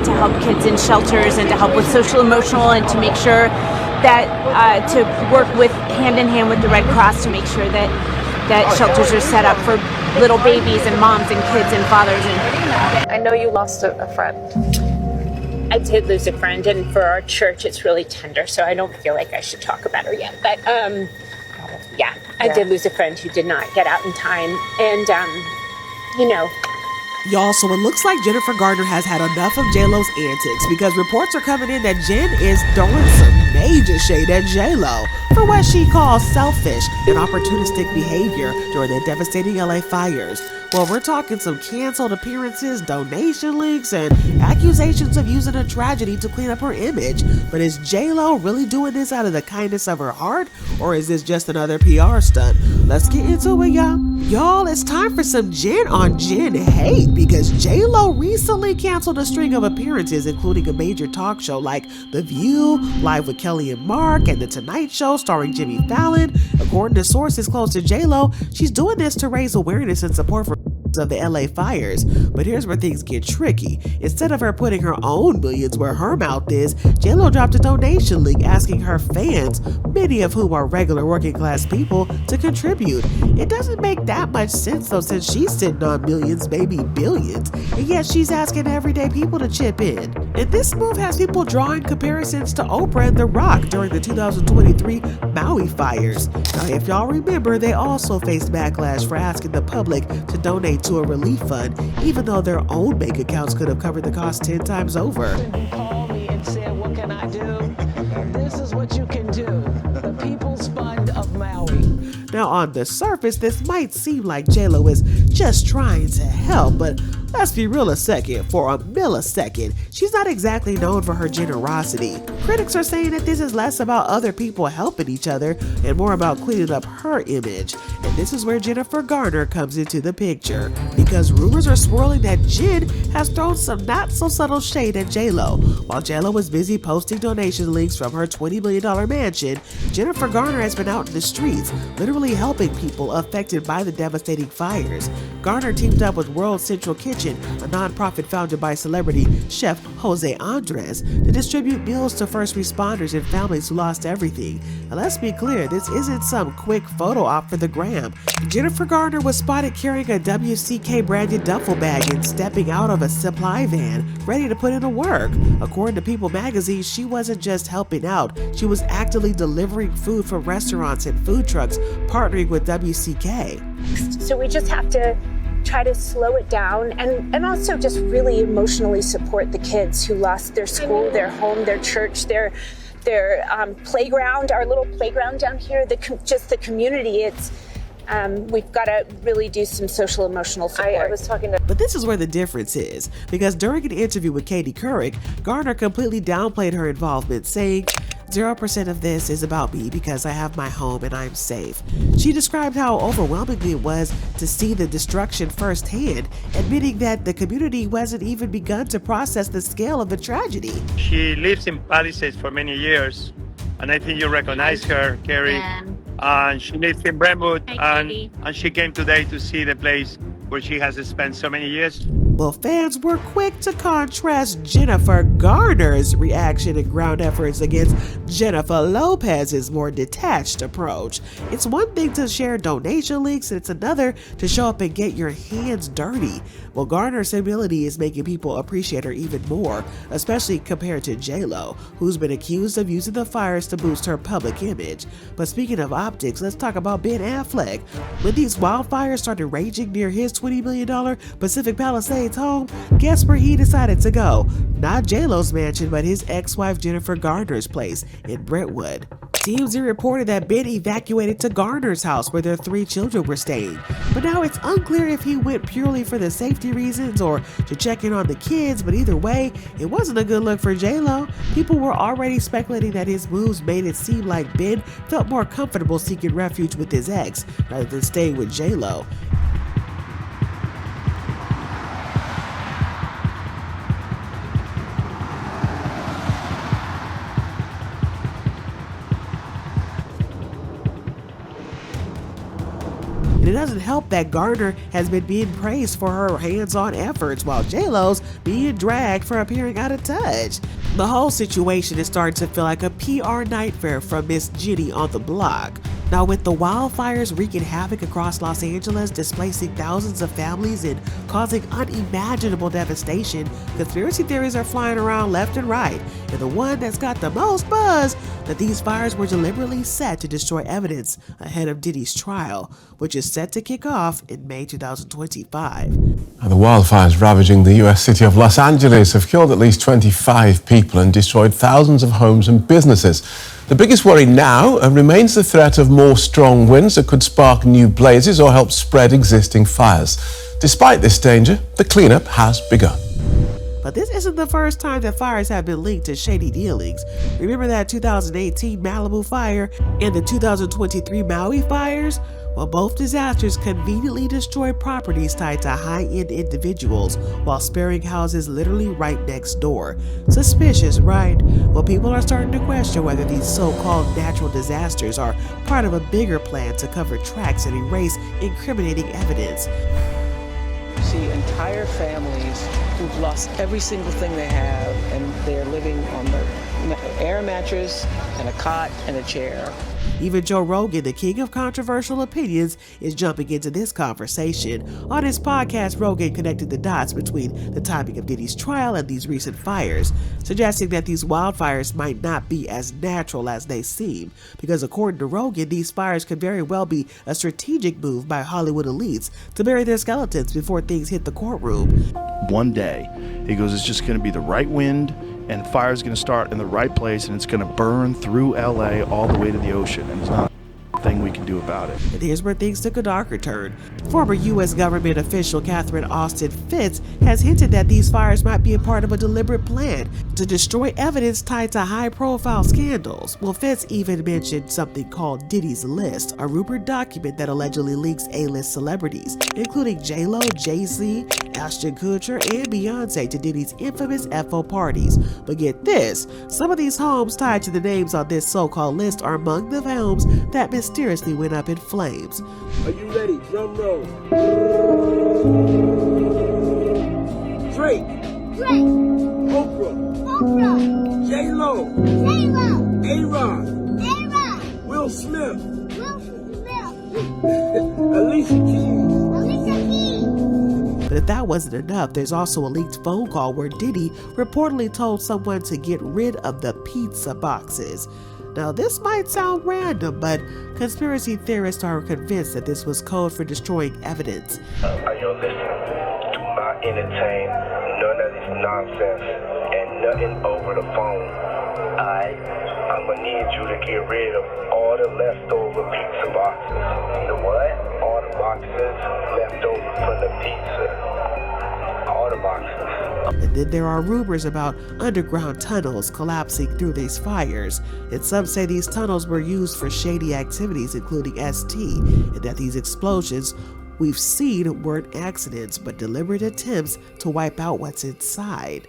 to help kids in shelters and to help with social emotional and to make sure that to work with hand in hand with the Red Cross to make sure that shelters are set up for little babies and moms and kids and fathers. And I know you lost a friend. I did lose a friend, and for our church it's really tender, so I don't feel like I should talk about her yet. But yeah, I did lose a friend who did not get out in time, and you know. Y'all, so it looks like Jennifer Garner has had enough of JLo's antics because reports are coming in that Jen is throwing some major shade at JLo for what she calls selfish and opportunistic behavior during the devastating LA fires. Well, we're talking some canceled appearances, donation links, and accusations of using a tragedy to clean up her image. But is JLo really doing this out of the kindness of her heart, or is this just another PR stunt? Let's get into it, y'all. Y'all, it's time for some Jen on Jen hate because JLo recently canceled a string of appearances, including a major talk show like The View, Live with Kelly and Mark, and The Tonight Show starring Jimmy Fallon. According to sources close to JLo, she's doing this to raise awareness and support for of the LA fires. But here's where things get tricky. Instead of her putting her own millions where her mouth is, JLo dropped a donation link asking her fans, many of whom are regular working class people, to contribute. It doesn't make that much sense though, since she's sitting on millions, maybe billions, and yet she's asking everyday people to chip in. And this move has people drawing comparisons to Oprah and The Rock during the 2023 Maui fires. Now, if y'all remember, they also faced backlash for asking the public to donate to a relief fund, even though their own bank accounts could have covered the cost 10 times over. You call me and say, what can I do? This is what you can do. The People's Fund of Maui. Now, on the surface, this might seem like JLo is just trying to help, but let's be real a second. For a millisecond, she's not exactly known for her generosity. Critics are saying that this is less about other people helping each other and more about cleaning up her image. And this is where Jennifer Garner comes into the picture, because rumors are swirling that Jen has thrown some not so subtle shade at JLo. While JLo was busy posting donation links from her $20 million mansion, Jennifer Garner has been out in the streets, literally helping people affected by the devastating fires. Garner teamed up with World Central Kitchen, a nonprofit founded by celebrity chef Jose Andres, to distribute meals to first responders and families who lost everything. And let's be clear, this isn't some quick photo op for the gram. Jennifer Garner was spotted carrying a WCK branded duffel bag and stepping out of a supply van, ready to put in the work. According to People magazine, she wasn't just helping out, she was actively delivering food for restaurants and food trucks, partnering with WCK. So we just have to try to slow it down and also just really emotionally support the kids who lost their school, their home, their church, their playground, our little playground down here, just the community. It's we've got to really do some social emotional support. I was talking to... But this is where the difference is, because during an interview with Katie Couric, Garner completely downplayed her involvement, saying, 0% of this is about me because I have my home and I'm safe. She described how overwhelming it was to see the destruction firsthand, admitting that the community wasn't even begun to process the scale of the tragedy. She lives in Palisades for many years, and I think you recognize her, Carrie. And she lives in Brentwood, and she came today to see the place where she has spent so many years. Well, fans were quick to contrast Jennifer Garner's reaction and ground efforts against Jennifer Lopez's more detached approach. It's one thing to share donation links, and it's another to show up and get your hands dirty. Well, Garner's ability is making people appreciate her even more, especially compared to JLo, who's been accused of using the fires to boost her public image. But speaking of optics, let's talk about Ben Affleck. When these wildfires started raging near his $20 million Pacific Palisades home, guess where he decided to go? Not JLo's mansion, but his ex-wife Jennifer Garner's place in Brentwood. TMZ reported that Ben evacuated to Garner's house where their 3 children were staying, but now it's unclear if he went purely for the safety reasons or to check in on the kids. But either way, it wasn't a good look for JLo. People were already speculating that his moves made it seem like Ben felt more comfortable seeking refuge with his ex rather than staying with JLo. In an doesn't help that Garner has been being praised for her hands-on efforts while JLo's being dragged for appearing out of touch. The whole situation is starting to feel like a PR nightmare from Miss Jenny on the block. Now, with the wildfires wreaking havoc across Los Angeles, displacing thousands of families and causing unimaginable devastation, conspiracy theories are flying around left and right. And the one that's got the most buzz, that these fires were deliberately set to destroy evidence ahead of Diddy's trial, which is set to kick off in May 2025. The wildfires ravaging the U.S. city of Los Angeles have killed at least 25 people and destroyed thousands of homes and businesses. The biggest worry now remains the threat of more strong winds that could spark new blazes or help spread existing fires. Despite this danger, the cleanup has begun. But this isn't the first time that fires have been linked to shady dealings. Remember that 2018 Malibu fire and the 2023 Maui fires? Well, both disasters conveniently destroyed properties tied to high-end individuals while sparing houses literally right next door. Suspicious, right? Well, people are starting to question whether these so-called natural disasters are part of a bigger plan to cover tracks and erase incriminating evidence. See entire families who've lost every single thing they have, and they're living on the air mattress and a cot and a chair. Even Joe Rogan, the king of controversial opinions, is jumping into this conversation. On his podcast, Rogan connected the dots between the timing of Diddy's trial and these recent fires, suggesting that these wildfires might not be as natural as they seem, because according to Rogan, these fires could very well be a strategic move by Hollywood elites to bury their skeletons before things hit the courtroom. One day, he goes, it's just going to be the right wind, and fire's going to start in the right place, and it's going to burn through LA all the way to the ocean, and there's not a thing we can do about it. And here's where things took a darker turn. Former U.S. government official Catherine Austin Fitts has hinted that these fires might be a part of a deliberate plan to destroy evidence tied to high-profile scandals. Well, Fitts even mentioned something called Diddy's List, a rumored document that allegedly links A-list celebrities, including JLo, Jay-Z, Ashton Kutcher, and Beyonce to Diddy's infamous FO parties. But get this, some of these homes tied to the names on this so-called list are among the homes that mysteriously went up in flames. Are you ready? Drum roll. Drake. Oprah. JLo. A-Rod. Will Smith. Alicia Keys. But if that wasn't enough, there's also a leaked phone call where Diddy reportedly told someone to get rid of the pizza boxes. Now, this might sound random, but conspiracy theorists are convinced that this was code for destroying evidence. Are you listening? Do not entertain none of this nonsense and nothing over the phone. I'm gonna need you to get rid of all the leftover pizza boxes. The what? All the boxes left over from the pizza. All the boxes. And then there are rumors about underground tunnels collapsing through these fires. And some say these tunnels were used for shady activities, including ST, and that these explosions we've seen weren't accidents, but deliberate attempts to wipe out what's inside.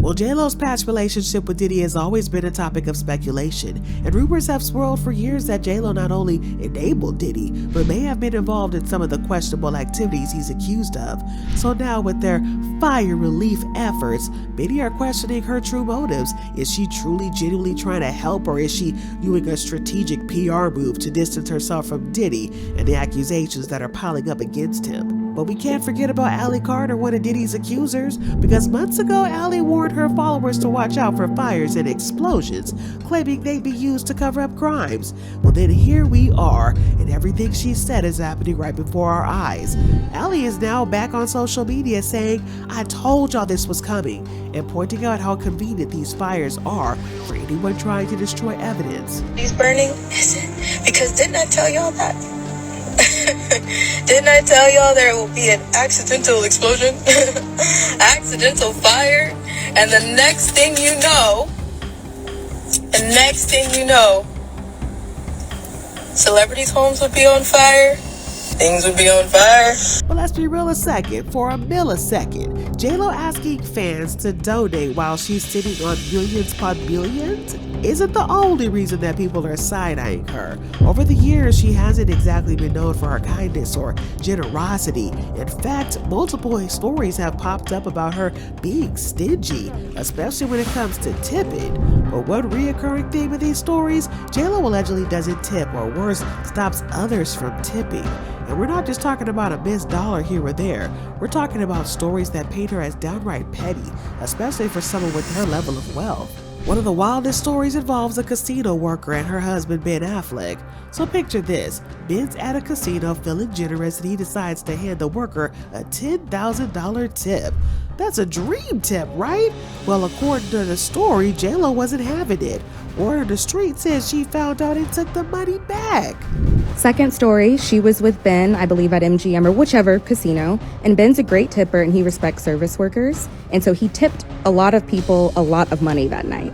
Well, JLo's past relationship with Diddy has always been a topic of speculation, and rumors have swirled for years that JLo not only enabled Diddy, but may have been involved in some of the questionable activities he's accused of. So now, with their fire relief efforts, many are questioning her true motives. Is she truly, genuinely trying to help, or is she doing a strategic PR move to distance herself from Diddy and the accusations that are piling up against him? But we can't forget about Allie Carter, one of Diddy's accusers, because months ago, Allie warned her followers to watch out for fires and explosions, claiming they'd be used to cover up crimes. Well, then here we are, and everything she said is happening right before our eyes. Allie is now back on social media saying, "I told y'all this was coming," and pointing out how convenient these fires are for anyone trying to destroy evidence. He's burning, is it? Because didn't I tell y'all that? Didn't I tell y'all there will be an accidental explosion? Accidental fire? And the next thing you know, celebrities' homes would be on fire. Things would be on fire. But let's be real a second. For a millisecond, JLo asking fans to donate while she's sitting on millions upon millions isn't the only reason that people are side-eyeing her. Over the years, she hasn't exactly been known for her kindness or generosity. In fact, multiple stories have popped up about her being stingy, especially when it comes to tipping. But one reoccurring theme in these stories, JLo allegedly doesn't tip, or worse, stops others from tipping. And we're not just talking about a missed dollar here or there. We're talking about stories that paint her as downright petty, especially for someone with her level of wealth. One of the wildest stories involves a casino worker and her husband, Ben Affleck. So picture this: Ben's at a casino feeling generous and he decides to hand the worker a $10,000 tip. That's a dream tip, right? Well, according to the story, JLo wasn't having it. Word on the street says she found out and took the money back. Second story, she was with Ben, I believe at MGM or whichever casino, and Ben's a great tipper and he respects service workers, and so he tipped a lot of people a lot of money that night.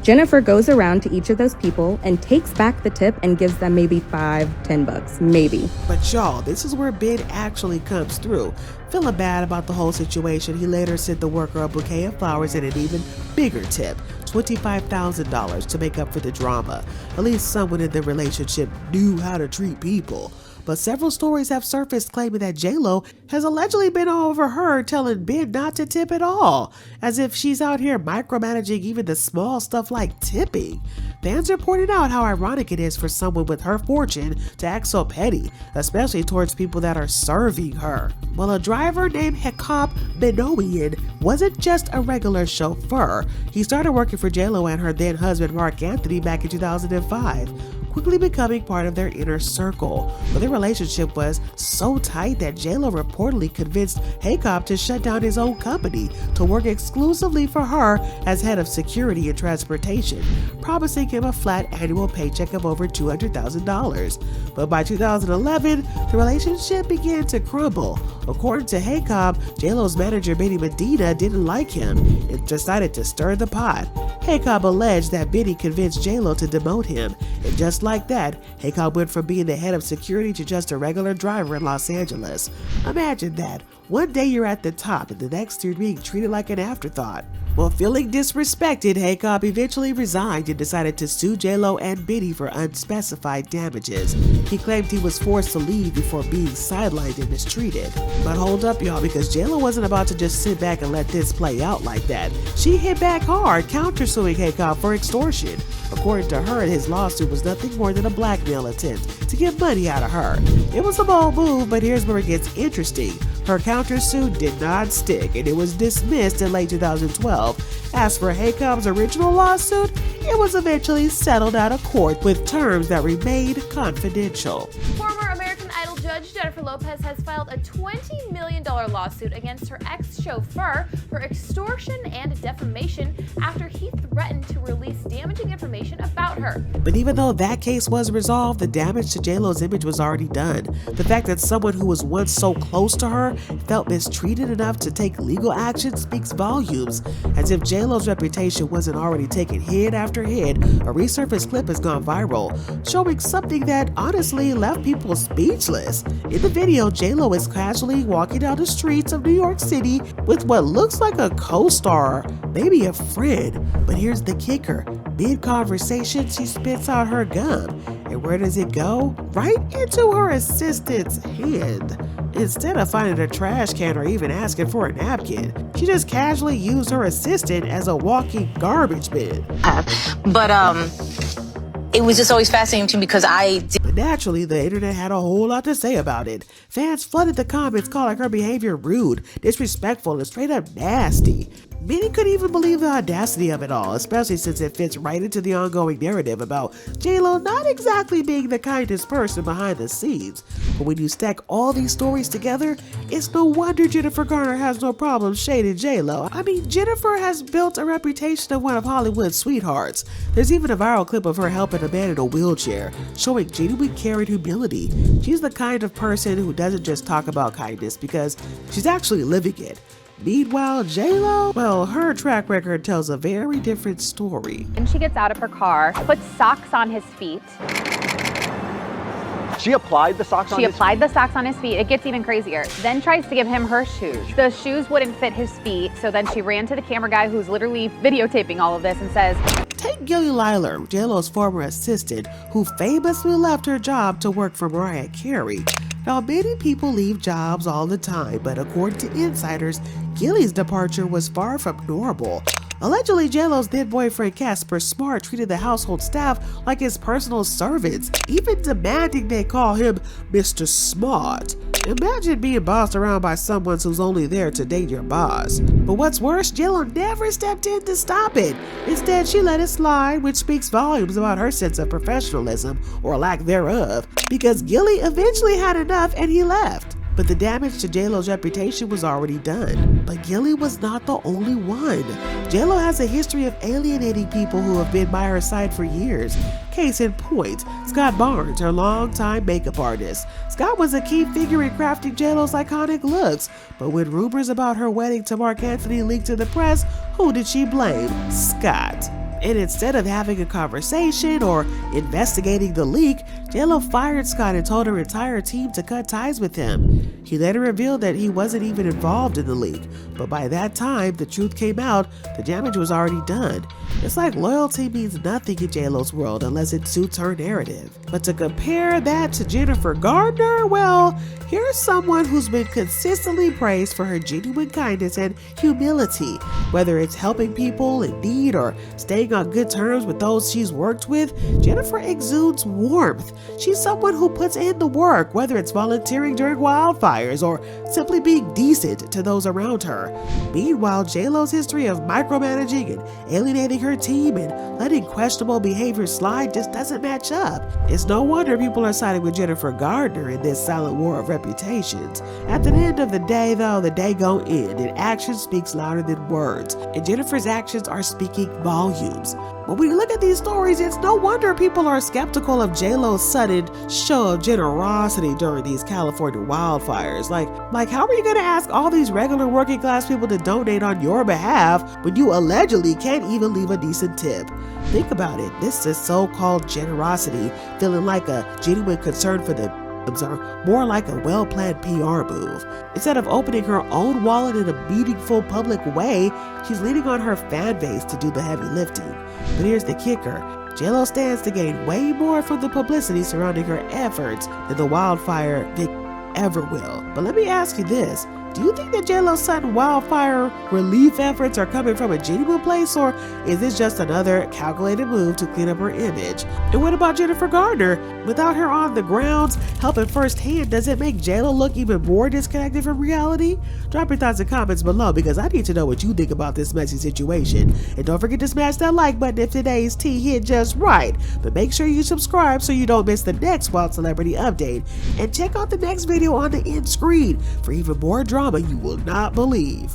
Jennifer goes around to each of those people and takes back the tip and gives them maybe $5-10, maybe. But y'all, this is where Ben actually comes through. Feeling bad about the whole situation, he later sent the worker a bouquet of flowers and an even bigger tip, $25,000, to make up for the drama. At least someone in the relationship knew how to treat people. But several stories have surfaced claiming that JLo has allegedly been overheard telling Ben not to tip at all, as if she's out here micromanaging even the small stuff like tipping. Fans are pointing out how ironic it is for someone with her fortune to act so petty, especially towards people that are serving her. Well, a driver named Hekop Benowian wasn't just a regular chauffeur. He started working for JLo and her then husband Mark Anthony back in 2005. Quickly becoming part of their inner circle. But their relationship was so tight that JLo reportedly convinced Hekop to shut down his own company to work exclusively for her as head of security and transportation, promising him a flat annual paycheck of over $200,000. But by 2011, the relationship began to crumble. According to Hekop, JLo's manager Benny Medina didn't like him and decided to stir the pot. Hekop alleged that Benny convinced JLo to demote him, and just like that, Hekop went from being the head of security to just a regular driver in Los Angeles. Imagine that. One day you're at the top and the next you're being treated like an afterthought. Well, feeling disrespected, Hekop eventually resigned and decided to sue JLo and Diddy for unspecified damages. He claimed he was forced to leave before being sidelined and mistreated. But hold up, y'all, because JLo wasn't about to just sit back and let this play out like that. She hit back hard, countersuing Hekop for extortion. According to her, his lawsuit was nothing more than a blackmail attempt to get money out of her. It was a bold move, but here's where it gets interesting. Her countersuit did not stick, and it was dismissed in late 2012. As for Hekop's original lawsuit, it was eventually settled out of court with terms that remained confidential. Former American Idol judge Jennifer Lopez has filed a $20 million lawsuit against her ex-chauffeur for extortion and defamation after he threatened to release damaging information about her. But even though that case was resolved, the damage to JLo's image was already done. The fact that someone who was once so close to her felt mistreated enough to take legal action speaks volumes. As if JLo's reputation wasn't already taken hit after hit, a resurfaced clip has gone viral, showing something that honestly left people speechless. In the video, JLo is casually walking down the streets of New York City with what looks like a co-star, maybe a friend. But here's the kicker. Mid-conversation, she spits out her gum. And where does it go? Right into her assistant's hand. Instead of finding a trash can or even asking for a napkin, she just casually used her assistant as a walking garbage bin. It was just always fascinating to me because But naturally, the internet had a whole lot to say about it. Fans flooded the comments calling her behavior rude, disrespectful, and straight up nasty. Many couldn't even believe the audacity of it all, especially since it fits right into the ongoing narrative about JLo not exactly being the kindest person behind the scenes. But when you stack all these stories together, it's no wonder Jennifer Garner has no problem shading JLo. I mean, Jennifer has built a reputation of one of Hollywood's sweethearts. There's even a viral clip of her helping a man in a wheelchair, showing genuine care and humility. She's the kind of person who doesn't just talk about kindness because she's actually living it. Meanwhile, JLo, well, her track record tells a very different story. And she gets out of her car, puts socks on his feet, She applied the socks on his feet? She applied the socks on his feet. It gets even crazier. Then tries to give him her shoes. The shoes wouldn't fit his feet, so then she ran to the camera guy who's literally videotaping all of this and says, Take Gilly Lyler, JLo's former assistant, who famously left her job to work for Mariah Carey. Now, many people leave jobs all the time, but according to insiders, Gilly's departure was far from normal. Allegedly, JLo's then boyfriend Casper Smart treated the household staff like his personal servants, even demanding they call him Mr. Smart. Imagine being bossed around by someone who's only there to date your boss. But what's worse, JLo never stepped in to stop it. Instead, she let it slide, which speaks volumes about her sense of professionalism, or lack thereof, because Gilly eventually had enough and he left. But the damage to JLo's reputation was already done. But Gilly was not the only one. JLo has a history of alienating people who have been by her side for years. Case in point, Scott Barnes, her longtime makeup artist. Scott was a key figure in crafting JLo's iconic looks. But when rumors about her wedding to Mark Anthony leaked to the press, who did she blame? Scott. And instead of having a conversation or investigating the leak, JLo fired Scott and told her entire team to cut ties with him. He later revealed that he wasn't even involved in the leak, but by that time the truth came out, the damage was already done. It's like loyalty means nothing in JLo's world unless it suits her narrative. But to compare that to Jennifer Garner, well, here's someone who's been consistently praised for her genuine kindness and humility. Whether it's helping people in need or staying on good terms with those she's worked with, Jennifer exudes warmth. She's someone who puts in the work, whether it's volunteering during wildfires or simply being decent to those around her. Meanwhile, JLo's history of micromanaging and alienating her team and letting questionable behavior slide just doesn't match up. It's no wonder people are siding with Jennifer Garner in this silent war of reputations. At the end of the day, though, the day gon' end, and action speaks louder than words, and Jennifer's actions are speaking volumes. When we look at these stories, it's no wonder people are skeptical of JLo's sudden show of generosity during these California wildfires. Like how are you gonna ask all these regular working class people to donate on your behalf when you allegedly can't even leave a decent tip? Think about it. This is so-called generosity feeling like a genuine concern for the are more like a well-planned PR move. Instead of opening her own wallet in a meaningful public way, she's leaning on her fan base to do the heavy lifting. But here's the kicker. JLo stands to gain way more from the publicity surrounding her efforts than the wildfire victim ever will. But let me ask you this. Do you think that JLo's sudden wildfire relief efforts are coming from a genuine place, or is this just another calculated move to clean up her image? And what about Jennifer Garner? Without her on the grounds helping firsthand, does it make JLo look even more disconnected from reality? Drop your thoughts and comments below because I need to know what you think about this messy situation. And don't forget to smash that like button if today's tea hit just right. But make sure you subscribe so you don't miss the next Wild Celebrity update. And check out the next video on the end screen for even more drama you will not believe.